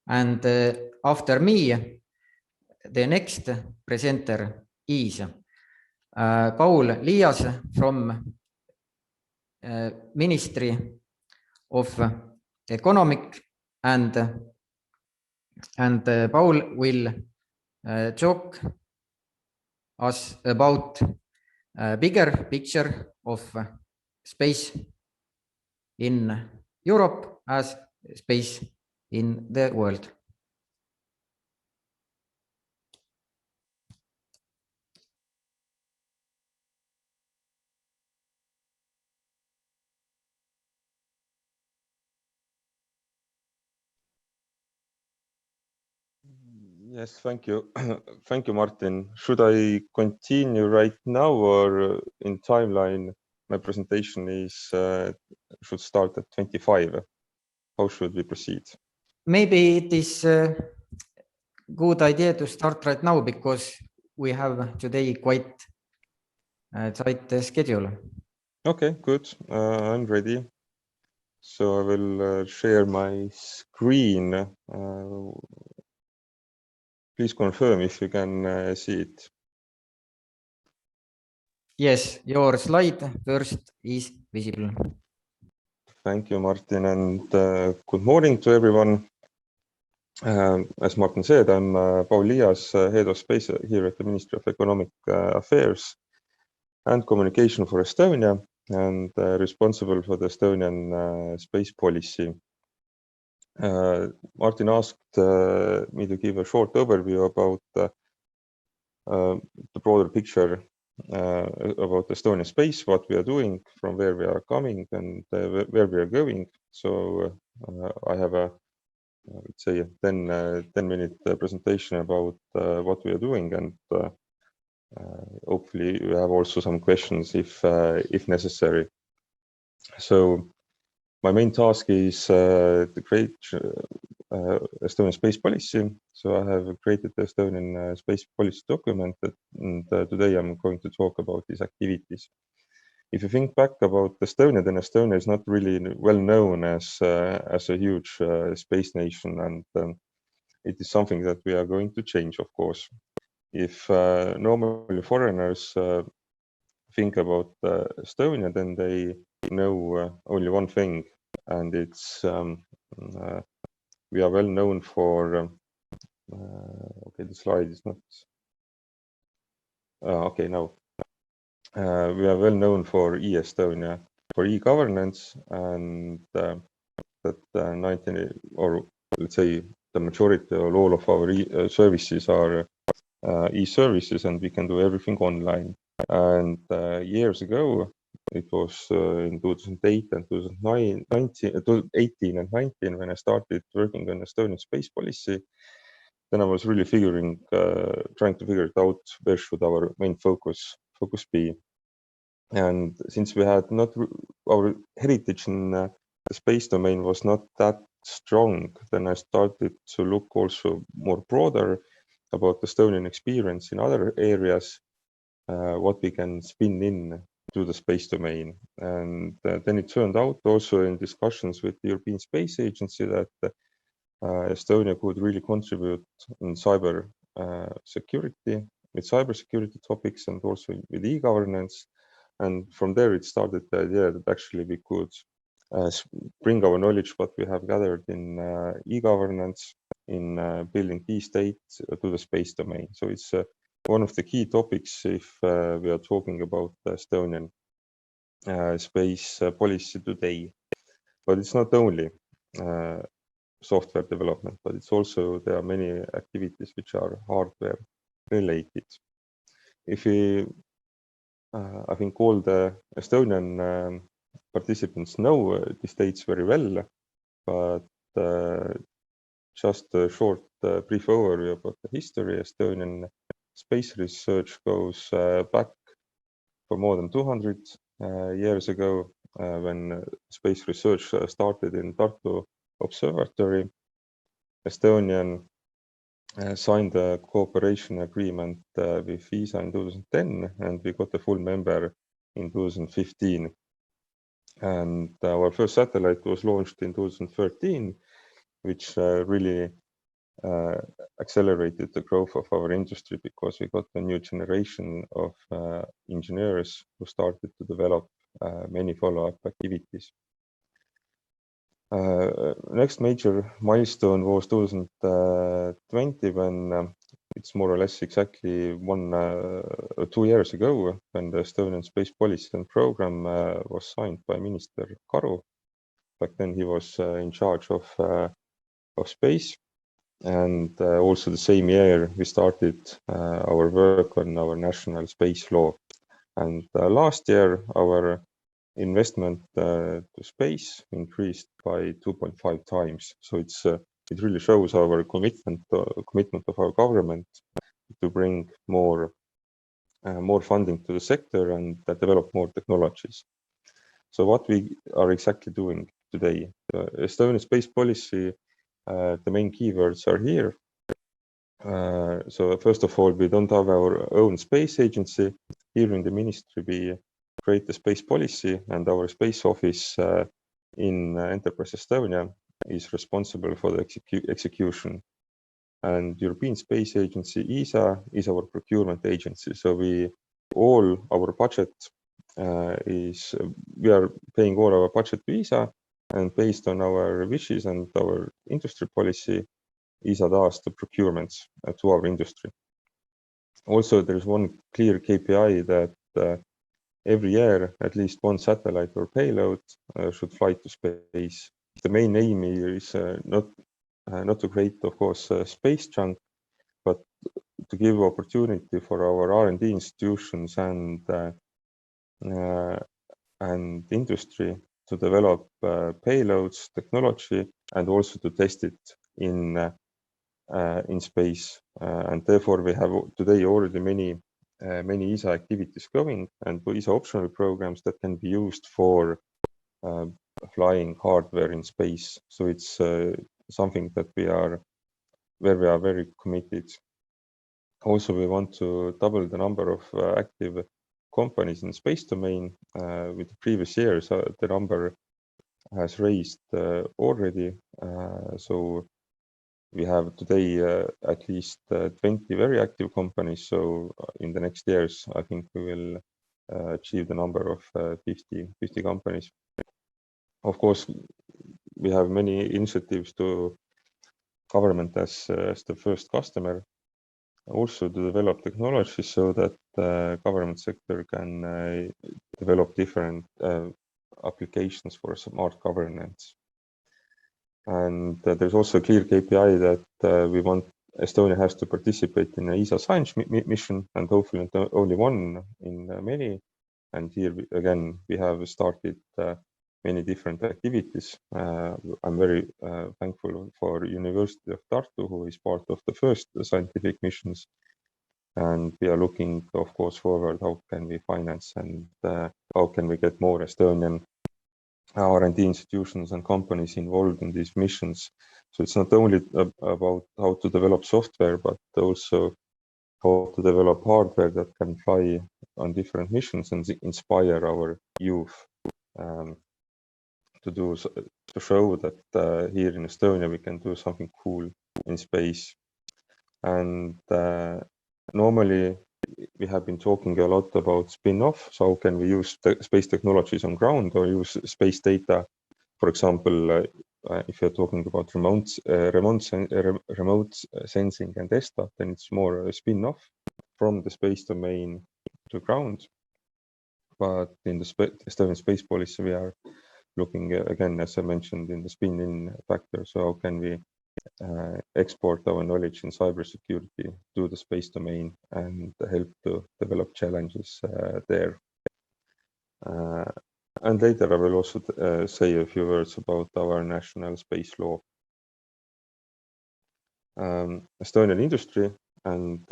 And after me, the next presenter is Paul Liias from Ministry of Economic, and Paul will talk us about a bigger picture of space in Europe as space in the world. Yes, thank you. Thank you, Martin. Should I continue right now, or in timeline? My presentation is should start at 25. How should we proceed? Maybe it is a good idea to start right now, because we have today quite a tight schedule. Okay, good. I'm ready. So I will share my screen. Please confirm if you can see it. Yes, your slide first is visible. Thank you, Martin, and good morning to everyone. As Martin said, I'm Paul Liias, Head of Space here at the Ministry of Economic Affairs and Communication for Estonia, and responsible for the Estonian space policy. Martin asked me to give a short overview about the broader picture about Estonia space, what we are doing, from where we are coming, and where we are going. So I have a, let's say, a 10-minute presentation about what we are doing, and hopefully you have also some questions if necessary. So my main task is to create Estonian space policy. So I have created the Estonian space policy document, and today I'm going to talk about these activities. If you think back about Estonia, then Estonia is not really well known as a huge space nation, and it is something that we are going to change, of course. If normally foreigners think about Estonia, then they know only one thing, and it's we are well known for okay, the slide is not okay now. We are well known for e-Estonia, for e-governance, and that 19, or let's say the majority or all of our services are e-services, and we can do everything online. And years ago, it was in 2008 and 2018 and 19 when I started working on Estonian space policy. Then I was really trying to figure it out, where should our main focus be. And since we had not our heritage in the space domain was not that strong, then I started to look also more broader about Estonian experience in other areas, what we can spin in to the space domain. And then it turned out also in discussions with the European Space Agency that Estonia could really contribute in cyber security, with cybersecurity topics, and also with e-governance. And from there it started the idea that actually we could bring our knowledge, what we have gathered in e-governance, in building e-state to the space domain. So it's one of the key topics if we are talking about the Estonian space policy today. But it's not only software development, but it's also, there are many activities which are hardware related. If we, I think all the Estonian participants know the states very well, but just a short brief overview about the history. Estonian space research goes back for more than 200 years ago, when space research started in Tartu Observatory. Estonian signed a cooperation agreement with ESA in 2010, and we got a full member in 2015. And our first satellite was launched in 2013, which really accelerated the growth of our industry because we got a new generation of engineers who started to develop many follow-up activities. Next major milestone was 2020 when it's more or less exactly 2 years ago when the Estonian Space Policy and Program was signed by Minister Karu. Back then he was in charge of space, and also the same year we started our work on our national space law. And last year our investment to space increased by 2.5 times. So it really shows our commitment of our government to bring more funding to the sector and develop more technologies. So what we are exactly doing today, Estonian space policy, the main keywords are here. So first of all, we don't have our own space agency. Here in the ministry, we create the space policy, and our space office in Enterprise Estonia is responsible for the execution. And European Space Agency, ESA, is our procurement agency. So all our budget we are paying all our budget to ESA, and based on our wishes and our industry policy, ESA does the procurements to our industry. Also, there's one clear KPI that every year at least one satellite or payload should fly to space. The main aim here is not to create, of course, space junk, but to give opportunity for our R&D institutions and industry to develop payloads, technology, and also to test it in space. And therefore, we have today already many ESA activities going, and ESA optional programs that can be used for flying hardware in space. So it's something that we are very committed. Also, we want to double the number of active companies in space domain. With the previous years, the number has raised already. So we have today at least 20 very active companies. So in the next years, I think we will achieve the number of 50 companies. Of course, we have many initiatives to government as the first customer, also to develop technology so that the government sector can develop different applications for smart governance. And there's also a clear KPI that we want Estonia has to participate in an ESA science mission, and hopefully not only one in many. And here again, we have started many different activities. I'm very thankful for University of Tartu, who is part of the first scientific missions. And we are looking, of course, forward, how can we finance and how can we get more Estonian R&D institutions and companies involved in these missions. So it's not only about how to develop software, but also how to develop hardware that can fly on different missions and inspire our youth to show that here in Estonia we can do something cool in space. And normally we have been talking a lot about spin-off. So how can we use space technologies on ground or use space data? For example, if you're talking about remote sensing and ESTHub, then it's more a spin-off from the space domain to ground. But in the Estonian space policy, we are looking again, as I mentioned, in the spin-in factor. So how can we export our knowledge in cybersecurity to the space domain and help to develop challenges there. And later I will also say a few words about our national space law. Estonian industry and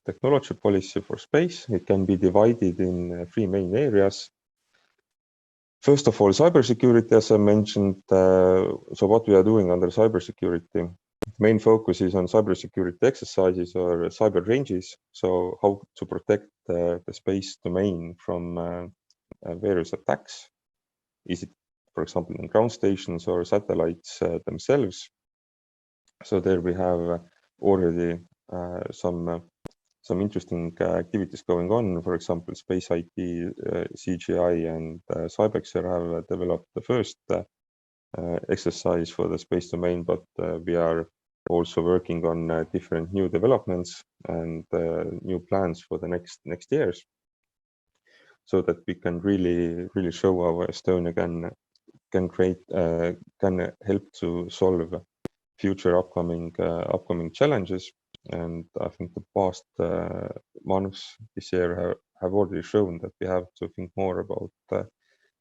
technology policy for space, it can be divided in 3 main areas. First of all, cybersecurity, as I mentioned. So what we are doing under cybersecurity, the main focus is on cybersecurity exercises or cyber ranges. So how to protect the space domain from various attacks. Is it, for example, in ground stations or satellites themselves? So there we have already some interesting activities going on. For example, Space IT, CGI, and Cybexer have developed the first exercise for the space domain, but we are also working on different new developments and new plans for the next years, so that we can really show how Estonia can help to solve future upcoming challenges. And I think the past months this year have already shown that we have to think more about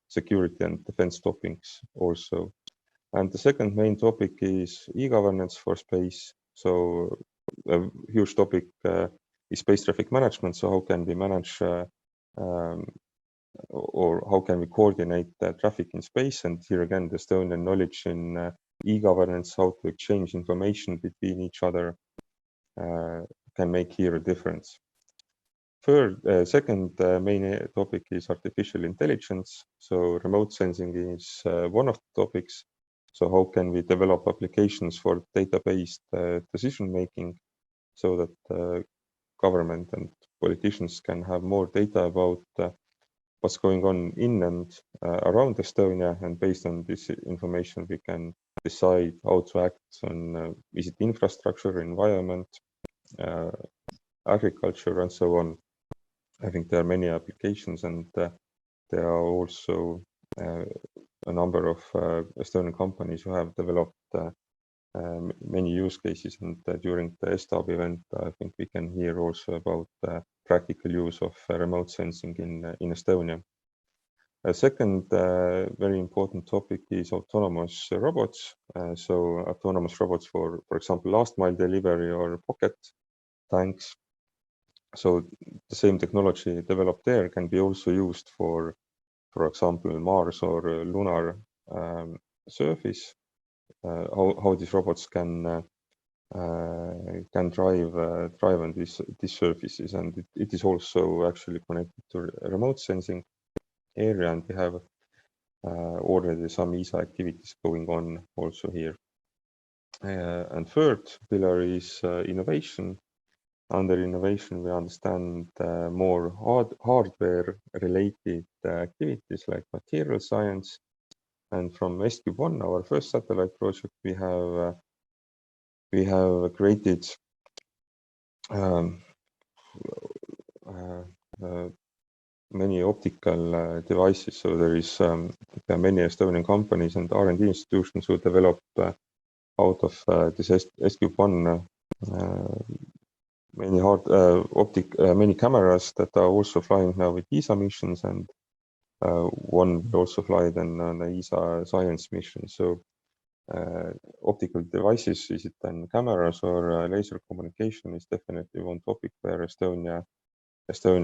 security and defense topics also. And the second main topic is e-governance for space. So a huge topic is space traffic management. So how can we manage or how can we coordinate traffic in space? And here again, the Estonian knowledge in e-governance, how to exchange information between each other, can make here a difference. Second main topic is artificial intelligence. So remote sensing is one of the topics. So how can we develop applications for data-based decision making, so that government and politicians can have more data about what's going on in and around Estonia, and based on this information we can decide how to act on is it infrastructure, environment, agriculture, and so on. I think there are many applications, and there are also a number of Estonian companies who have developed many use cases, and during the ESTHub event I think we can hear also about practical use of remote sensing in Estonia. A second very important topic is autonomous robots. So autonomous robots for example, last mile delivery or pocket tanks. So the same technology developed there can be also used for example, Mars or lunar surface. How these robots can drive on these surfaces, and it is also actually connected to remote sensing area, and we have already some ESA activities going on also here. And third pillar is innovation. Under innovation, we understand more hardware-related activities like material science. And from ESTHub, our first satellite project, we have created many optical devices. So there is many Estonian companies and R&D institutions who develop out of this ESTHub many cameras that are also flying now with ESA missions, and one will also fly then on the ESA science mission. So optical devices, is it then cameras or laser communication, is definitely one topic where Estonia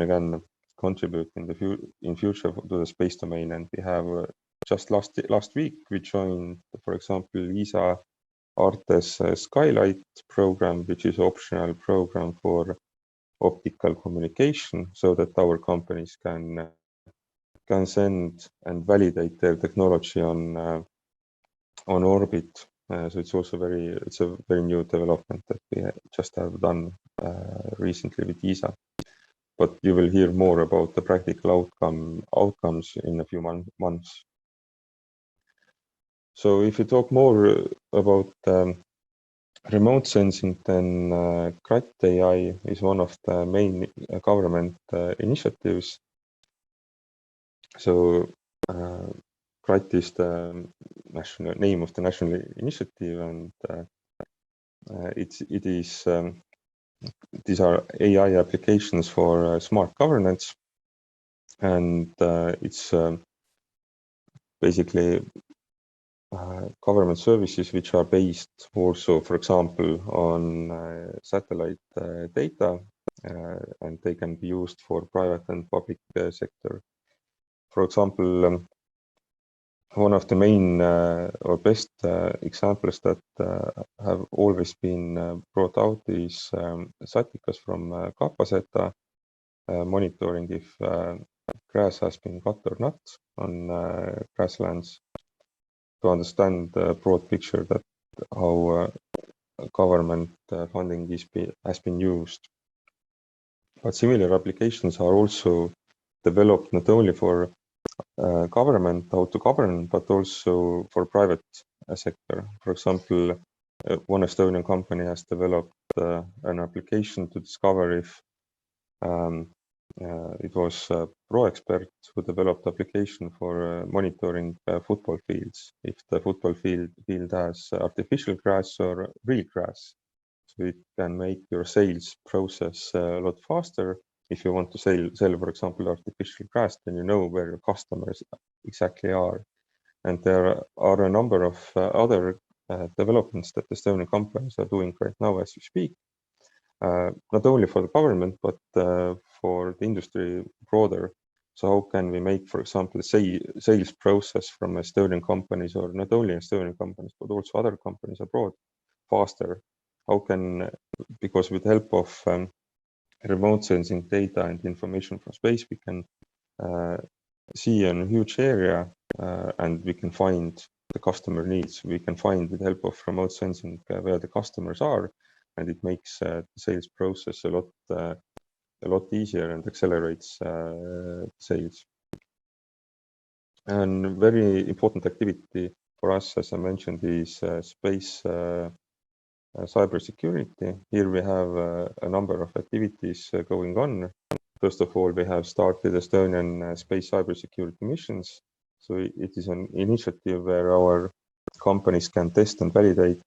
can contribute in future to the space domain. And we have just last week we joined, for example, ESA Artes Skylight program, which is an optional program for optical communication, so that our companies can send and validate their technology on orbit. So it's also a very new development that we just have done recently with ESA. But you will hear more about the practical outcomes in a few months. So if you talk more about remote sensing, then CRAT AI is one of the main government initiatives. So CRAT is the national name of the national initiative, and these are AI applications for smart governance, and it's basically government services which are based also, for example, on satellite data, and they can be used for private and public sector. For example, one of the main or best examples that have always been brought out is Satikas from Kapaseta, monitoring if grass has been cut or not on grasslands, to understand the broad picture that how government funding has been used. But similar applications are also developed not only for government, how to govern, but also for private sector. For example, one Estonian company has developed an application to discover if it was ProExpert who developed application for monitoring football fields, if the football field has artificial grass or real grass. So it can make your sales process a lot faster. If you want to sell, for example, artificial grass, then you know where your customers exactly are. And there are a number of other developments that Estonian companies are doing right now as we speak. Not only for the government, but for the industry broader. So how can we make, for example, sales process from Estonian companies, or not only Estonian companies, but also other companies abroad, faster? How can, because with the help of remote sensing data and information from space, we can see a huge area and we can find the customer needs. We can find with the help of remote sensing where the customers are, and it makes the sales process a lot easier and accelerates sales. And very important activity for us, as I mentioned, is space cybersecurity. Here we have a number of activities going on. First of all, we have started Estonian space cybersecurity missions. So it is an initiative where our companies can test and validate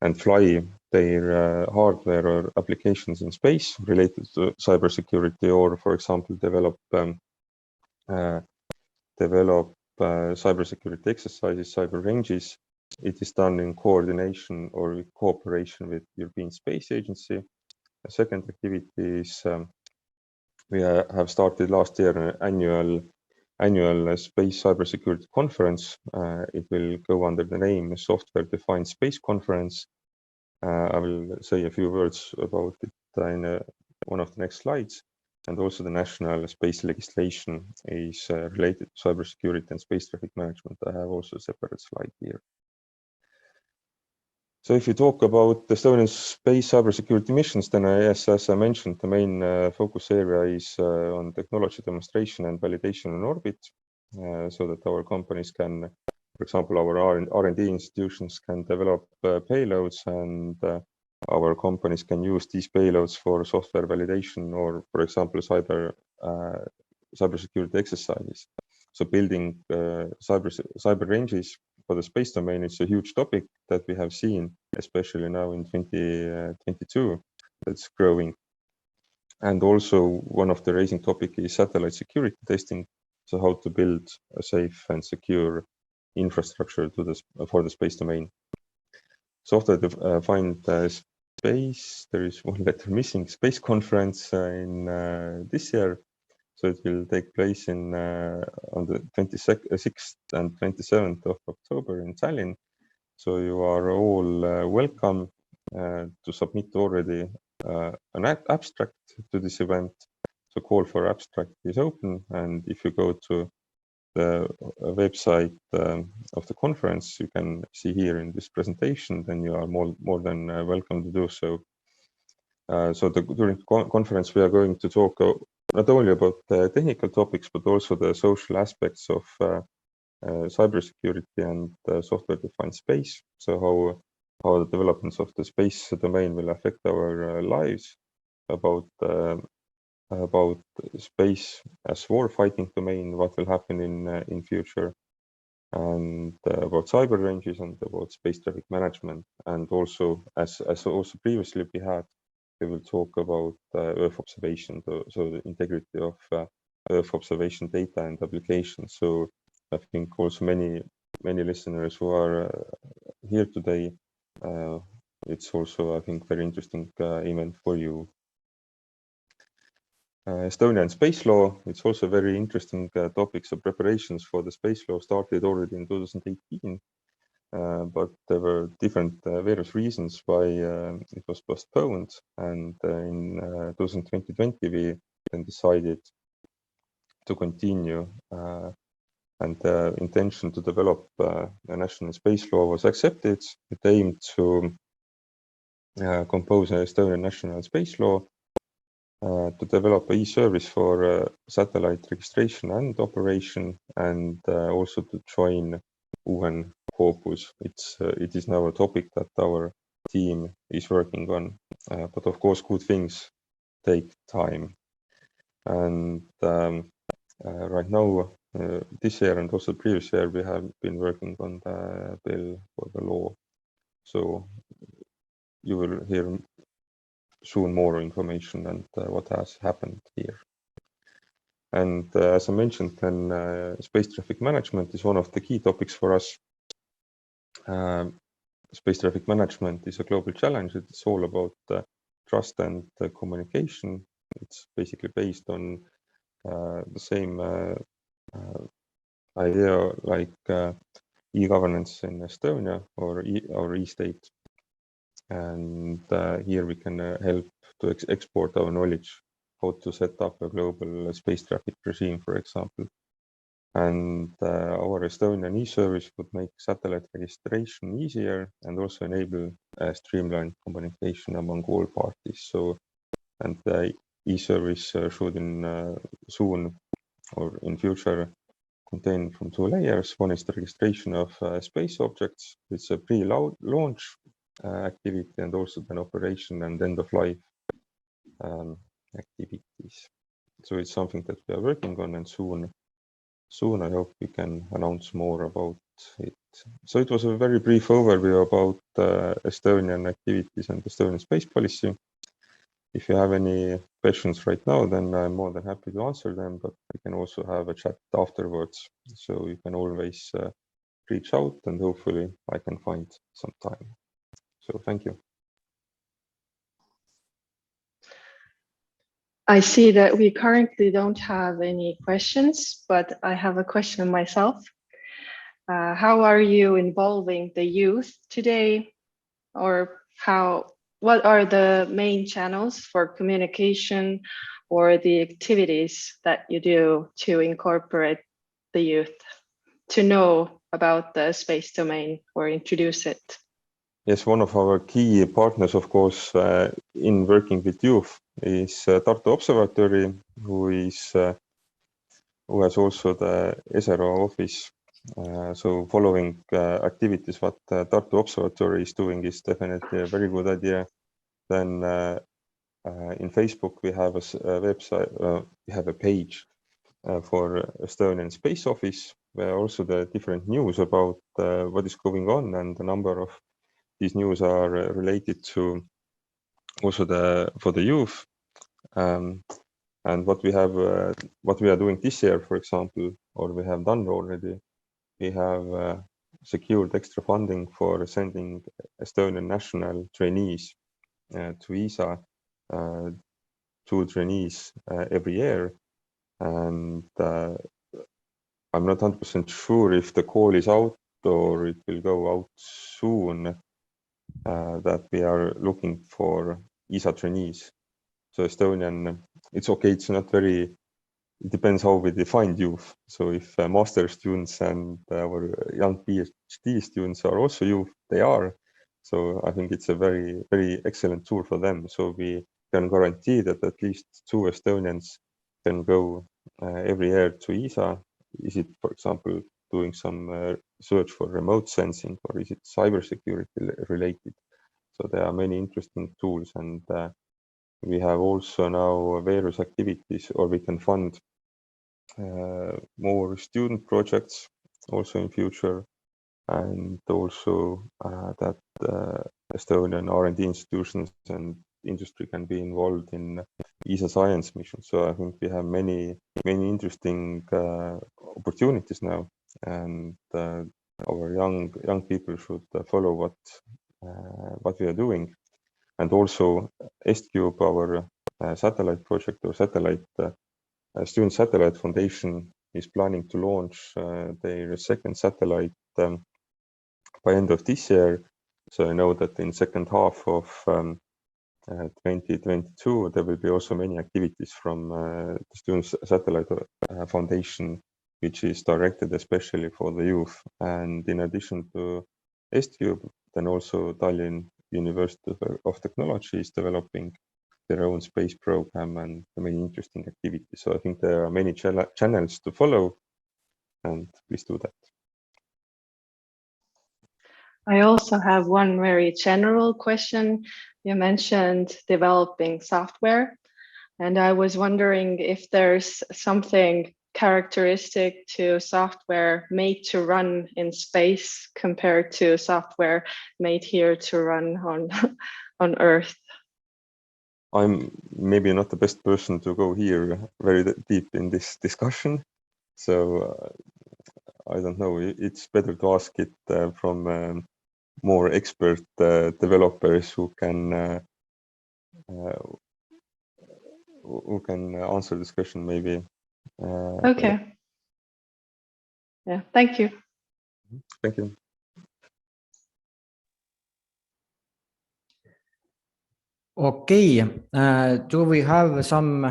and fly their hardware or applications in space related to cybersecurity, or, for example, develop cybersecurity exercises, cyber ranges. It is done in coordination or cooperation with European Space Agency. The second activity is we have started last year an annual space cybersecurity conference. It will go under the name Software Defined Space Conference. I will say a few words about it in one of the next slides. And also the national space legislation is related to cybersecurity and space traffic management. I have also a separate slide here. So if you talk about Estonian space cybersecurity missions, then as I mentioned, the main focus area is on technology demonstration and validation in orbit, so that our companies can, for example, our R&D institutions can develop payloads, and our companies can use these payloads for software validation or, for example, cybersecurity exercises. So building cyber ranges for the space domain is a huge topic that we have seen, especially now in 2022, that's growing. And also one of the raising topic is satellite security testing. So how to build a safe and secure infrastructure for the space domain. Software defined space, there is one letter missing, space conference in this year. So it will take place on the 26th and 27th of October in Tallinn. So you are all welcome to submit already an abstract to this event. So call for abstract is open, and if you go to the website of the conference, you can see here in this presentation, then you are more than welcome to do so. During the conference, we are going to talk not only about technical topics, but also the social aspects of cybersecurity and software-defined space. So how the developments of the space domain will affect our lives, about space as war-fighting domain, what will happen in future, and about cyber ranges and about space traffic management. And also, as also previously we will talk about Earth observation, so the integrity of Earth observation data and applications. So I think also many listeners who are here today, it's also, I think, very interesting event for you. Estonian Space Law, it's also very interesting topic. So preparations for the Space Law started already in 2018. But there were different various reasons why it was postponed, and in 2020 we then decided to continue, and the intention to develop a national space law was accepted. It aimed to compose an Estonian national space law, to develop an e-service for satellite registration and operation, and also to join UN Corpus. It is now a topic that our team is working on, but of course good things take time. And right now, this year and also previous year, we have been working on the bill for the law. So you will hear soon more information and what has happened here. And as I mentioned, then space traffic management is one of the key topics for us. Space traffic management is a global challenge. It's all about trust and communication. It's basically based on the same idea like e-governance in Estonia or e-state. And here we can help to export our knowledge how to set up a global space traffic regime, for example. And our Estonian e-service would make satellite registration easier and also enable streamlined communication among all parties. So, and the e-service should soon or in future contain from 2 layers. One is the registration of space objects. It's a pre-launch activity, and also then operation and end-of-life activities. So it's something that we are working on, and soon I hope we can announce more about it. So it was a very brief overview about Estonian activities and Estonian space policy. If you have any questions right now, then I'm more than happy to answer them, but we can also have a chat afterwards. So you can always reach out, and hopefully I can find some time. So thank you. I see that we currently don't have any questions, but I have a question myself. How are you involving the youth today, or what are the main channels for communication or the activities that you do to incorporate the youth to know about the space domain or introduce it? Yes, one of our key partners, of course, in working with youth is Tartu Observatory, who has also the ESERO office. So following activities what Tartu Observatory is doing is definitely a very good idea. Then in Facebook we have a website, we have a page for Estonian Space Office, where also the different news about what is going on, and the number of these news are related to also for the youth. And what we are doing this year, for example, or we have done already, we have secured extra funding for sending Estonian national trainees to ESA, 2 trainees every year. And I'm not 100% sure if the call is out or it will go out soon, that we are looking for ESA trainees. So Estonian, it's okay, it's not very, it depends how we define youth. So if master students and our young PhD students are also youth, they are. So I think it's a very, very excellent tool for them. So we can guarantee that at least 2 Estonians can go every year to ESA. Is it, for example, doing some search for remote sensing, or is it cybersecurity related? So there are many interesting tools, and we have also now various activities, or we can fund more student projects also in future, and also that Estonian R&D institutions and industry can be involved in ESA science mission. So I think we have many interesting opportunities now, and our young people should follow what we are doing. And also ESTHub, our satellite project or student satellite foundation, is planning to launch their 2nd satellite by end of this year. So I know that in second half of 2022 there will be also many activities from the Student Satellite Foundation, which is directed especially for the youth. And in addition to ESTHub, then also Tallinn University of Technology is developing their own space program and many interesting activities. So I think there are many channels to follow, and please do that. I also have one very general question. You mentioned developing software, and I was wondering if there's something characteristic to software made to run in space compared to software made here to run on Earth. I'm maybe not the best person to go here very deep in this discussion, so I don't know. It's better to ask it from more expert developers who can answer this question maybe. Okay. Yeah, thank you. Thank you. Okay, do we have some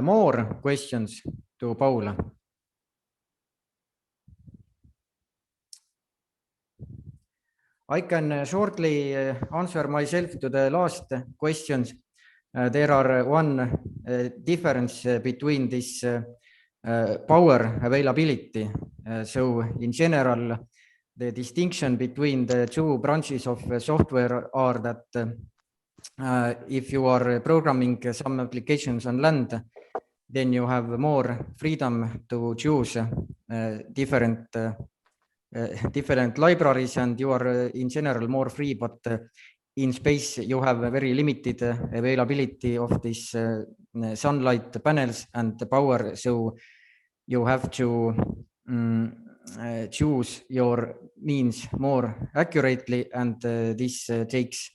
more questions to Paula? I can shortly answer myself to the last questions. There are one difference between this power availability. So in general, the distinction between the two branches of software are that if you are programming some applications on land, then you have more freedom to choose different libraries, and you are in general more free, but in space you have a very limited availability of these sunlight panels and the power, so you have to choose your means more accurately, and this takes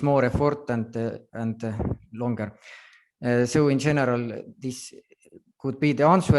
more effort and longer. So in general, this could be the answer.